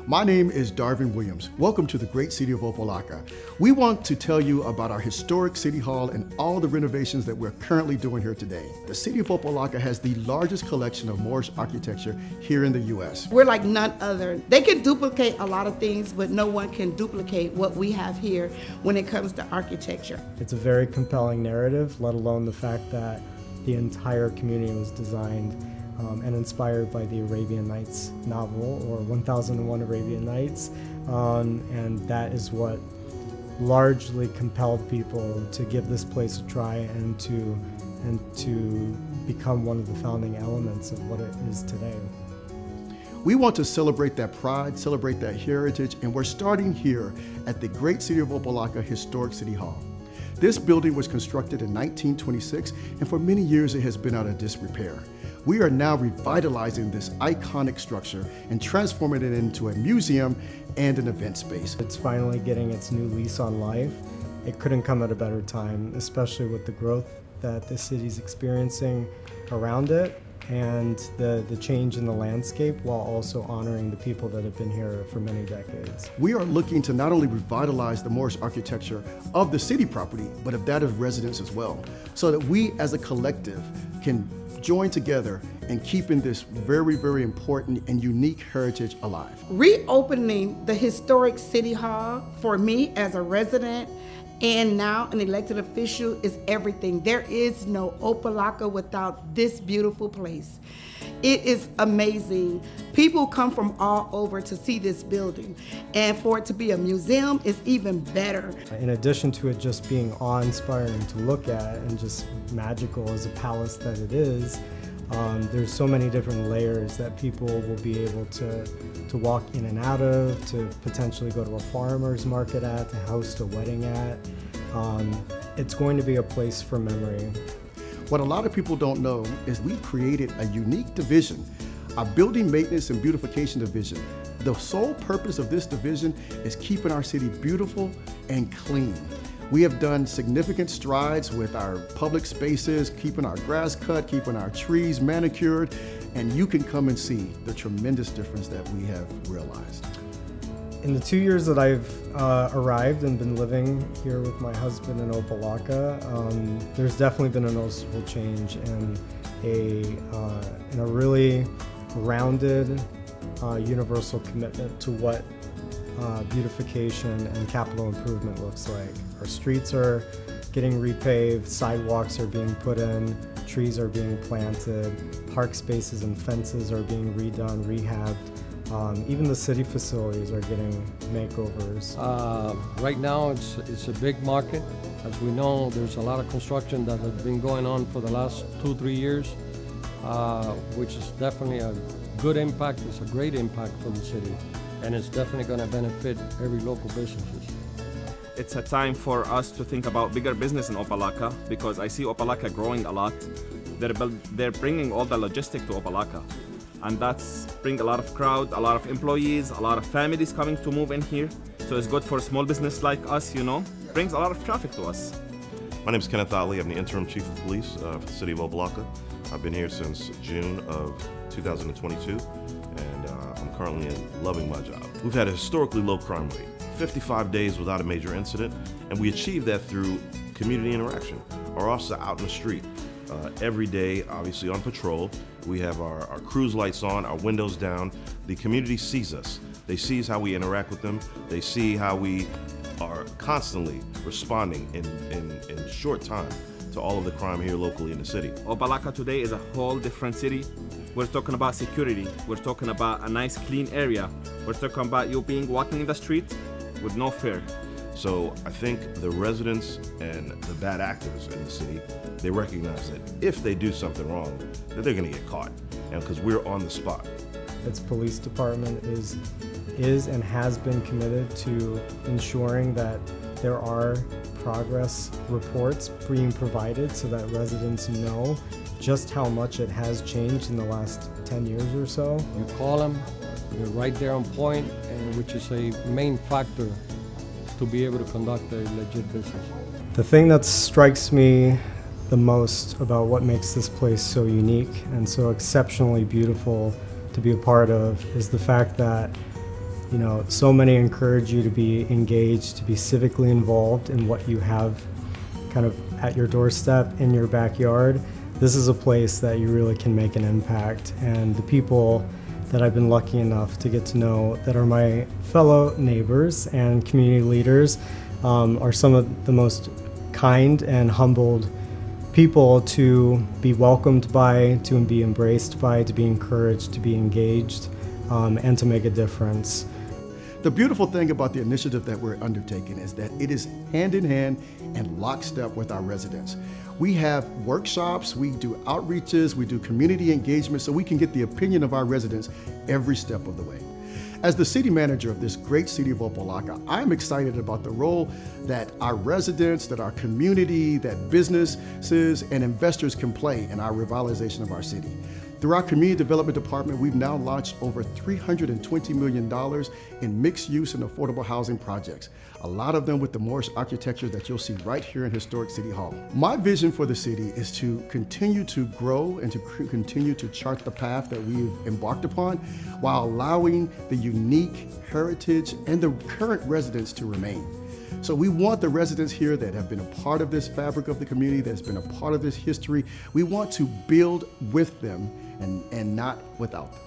My name is Darvin Williams. Welcome to the great city of Opa Locka. We want to tell you about our historic city hall and all the renovations that we're currently doing here today. The city of Opa Locka has the largest collection of Moorish architecture here in the U.S. We're like none other. They can duplicate a lot of things, but no one can duplicate what we have here when it comes to architecture. It's a very compelling narrative, let alone the fact that the entire community was designed and inspired by the Arabian Nights novel, or 1001 Arabian Nights, and that is what largely compelled people to give this place a try and to become one of the founding elements of what it is today. We want to celebrate that pride, celebrate that heritage, and we're starting here at the great city of Opa Locka Historic City Hall. This building was constructed in 1926, and for many years it has been out of disrepair. We are now revitalizing this iconic structure and transforming it into a museum and an event space. It's finally getting its new lease on life. It couldn't come at a better time, especially with the growth that the city's experiencing around it and the change in the landscape, while also honoring the people that have been here for many decades. We are looking to not only revitalize the Moorish architecture of the city property, but of that of residents as well, so that we as a collective can join together and keeping this very, very important and unique heritage alive. Reopening the historic city hall for me as a resident and now an elected official is everything. There is no Opa Locka without this beautiful place. It is amazing. People come from all over to see this building, and for it to be a museum is even better. In addition to it just being awe-inspiring to look at and just magical as a palace that it is, there's so many different layers that people will be able to walk in and out of, to potentially go to a farmer's market at, to host a wedding at. It's going to be a place for memory. What a lot of people don't know is we've created a unique division, a building maintenance and beautification division. The sole purpose of this division is keeping our city beautiful and clean. We have done significant strides with our public spaces, keeping our grass cut, keeping our trees manicured, and you can come and see the tremendous difference that we have realized. In the 2 years that I've arrived and been living here with my husband in Opa Locka, there's definitely been a noticeable change in a really rounded, universal commitment to what beautification and capital improvement looks like. Our streets are getting repaved, sidewalks are being put in, trees are being planted, park spaces and fences are being redone, rehabbed. Even the city facilities are getting makeovers. Right now it's a big market. As we know, there's a lot of construction that has been going on for the last 2-3 years, which is definitely a good impact. It's a great impact for the city, and it's definitely going to benefit every local businesses. It's a time for us to think about bigger business in Opa Locka, because I see Opa Locka growing a lot. They're bringing all the logistics to Opa Locka, and that's bring a lot of crowd, a lot of employees, a lot of families coming to move in here. So it's good for small business like us, you know. Brings a lot of traffic to us. My name is Kenneth Otley. I'm the interim chief of police for the city of Opa Locka. I've been here since June of 2022, and I'm currently loving my job. We've had a historically low crime rate, 55 days without a major incident, and we achieved that through community interaction. Our officers are out in the street every day, obviously on patrol. We have our cruise lights on, our windows down. The community sees us. They see how we interact with them. They see how we are constantly responding in short time to all of the crime here locally in the city. Opa Locka today is a whole different city. We're talking about security. We're talking about a nice clean area. We're talking about you walking in the street with no fear. So I think the residents and the bad actors in the city, they recognize that if they do something wrong, that they're gonna get caught, and because we're on the spot. Its police department is and has been committed to ensuring that there are progress reports being provided so that residents know just how much it has changed in the last 10 years or so. You call them, they're right there on point, and which is a main factor to be able to conduct a legit business. The thing that strikes me the most about what makes this place so unique and so exceptionally beautiful to be a part of is the fact that You know, so many encourage you to be engaged, to be civically involved in what you have kind of at your doorstep, in your backyard. This is a place that you really can make an impact, and the people that I've been lucky enough to get to know that are my fellow neighbors and community leaders are some of the most kind and humbled people to be welcomed by, to be embraced by, to be encouraged, to be engaged, and to make a difference. The beautiful thing about the initiative that we're undertaking is that it is hand in hand and lockstep with our residents. We have workshops, we do outreaches, we do community engagement so we can get the opinion of our residents every step of the way. As the city manager of this great city of Opa Locka, I'm excited about the role that our residents, that our community, that businesses and investors can play in our revitalization of our city. Through our Community Development Department, we've now launched over $320 million in mixed-use and affordable housing projects, a lot of them with the Moorish architecture that you'll see right here in historic City Hall. My vision for the city is to continue to grow and to continue to chart the path that we've embarked upon while allowing the unique heritage and the current residents to remain. So we want the residents here that have been a part of this fabric of the community, that's been a part of this history, we want to build with them and not without them.